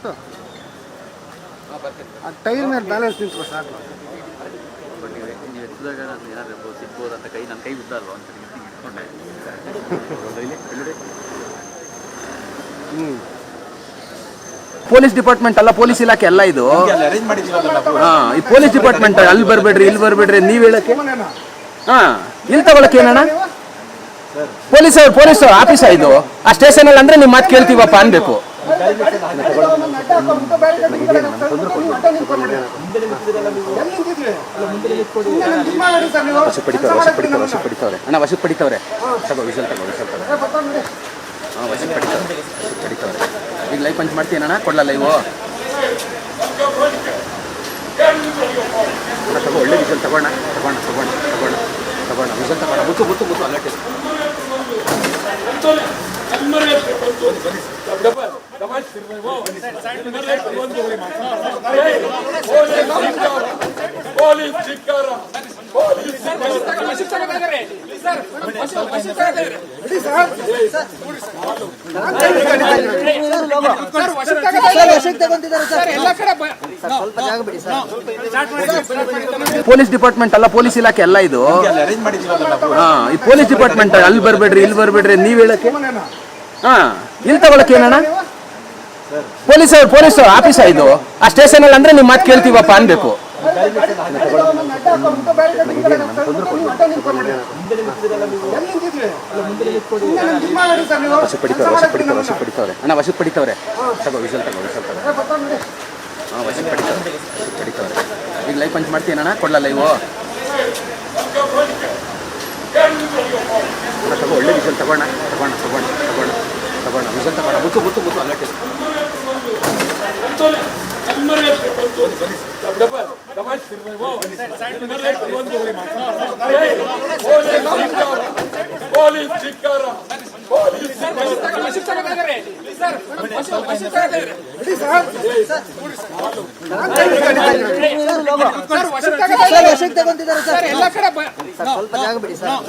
First ಆ tyre ಮೇಲೆ balance ನಿಂತ್ಕೊ ಸಾಕು. ನೀವು ಎತ್ತಿದಾಗ ನಾನು ಏನಾದರೂ ಸಿಗ್ಬೋದು ಅಂತ ನನ್ನ ಕೈ ಉದ್ದ ಅಲ್ವಾ ಅಂತ ಇಟ್ಕೊಂಡೆ. ಪೊಲೀಸ್ ಡಿಪಾರ್ಟ್ಮೆಂಟ್ ಅಲ್ಲ, ಪೊಲೀಸ್ ಇಲಾಖೆ ಅಲ್ಲ ಇದು. ಈ ಪೊಲೀಸ್ ಡಿಪಾರ್ಟ್ಮೆಂಟ್ ಅಲ್ಲಿ ಬರ್ಬೇಡ್ರಿ ಇಲ್ಲಿ ಬರ್ಬೇಡ್ರಿ ನೀವ್ ಹೇಳಕ್ಕೆ. ಇಲ್ಲಿ ತಗೊಳಕ್ಕೆ ಏನಣ್ಣ? ಪೊಲೀಸ್ ಆಫೀಸ ಇದು. ಆ ಸ್ಟೇಷನ್ ಅಲ್ಲಿ ಅಂದ್ರೆ ನಿಮ್ ಮಾತು ಕೇಳ್ತೀವಪ್ಪ ಅನ್ಬೇಕು. ವಶ ಪಡಿತವ್ರೆ ಅಣ್ಣ, ವಶ ಪಡಿತವ್ರೆ. ತಗೋ ವಿಷಲ್ ತಗೋ, ವಿಷಲ್ ತಗೋ. ವಶ ಪಡಿತವ್ರೆ. ಈಗ ಲೈಫ್ ಪಂಚ್ ಮಾಡ್ತೀನಣ್ಣ, ಕೊಡ್ಲಲ್ಲ ಇವು. ತಗೋ, ಒಳ್ಳೆ ವಿಷಲ್ ತಗೋಣ. ವಿಷಲ್ ತಗೋಣ. ಮುತ್ತು ಅಲ್ಲಟ್ಟೆ. ಪೊಲೀಸ್ ಡಿಪಾರ್ಟ್ಮೆಂಟ್ ಅಲ್ಲ, ಪೊಲೀಸ್ ಇಲಾಖೆ ಅಲ್ಲ ಇದು. ಈ ಪೊಲೀಸ್ ಡಿಪಾರ್ಟ್ಮೆಂಟ್ ಅಲ್ಲಿ ಬರ್ಬೇಡ್ರಿ ಇಲ್ಲಿ ಬರ್ಬೇಡ್ರಿ ನೀವ್ ಹೇಳಕ್ಕೆ. ಇಲ್ಲಿ ತಗೊಳಕ್ಕೆ ಏನಣ್ಣ? ಪೊಲೀಸ್ ಆಫೀಸ ಇದು. ಆ ಸ್ಟೇಷನ್ ಅಲ್ಲಿ ಅಂದ್ರೆ ನಿಮ್ ಮಾತು ಕೇಳ್ತೀವಪ್ಪ ಅನ್ಬೇಕು. ವಶ ಪಡಿತವ್ರೆ ಅಣ್ಣ, ವಶ ಪಡಿತವ್ರೆ. ತಗೋ ವಿಷಲ್ ತಗೋ. ವಶ ಪಡಿತವ್ರೆ. ಈಗ ಲೈಫ್ ಪಂಚ್ ಮಾಡ್ತೀನಣ್ಣ, ಕೊಡ್ಲಲ್ಲ ಇವು. ತಗೋ, ಒಳ್ಳೆ ವಿಷಲ್ ತಗೋಣ. ವಿಷಲ್ ತಗೋಣ. ಮುತ್ತು ಅಲ್ಲಟ್ಟೆ. ಸ್ವಲ್ಪ ಜಾಗ ಬಿಡಿ ಸರ್.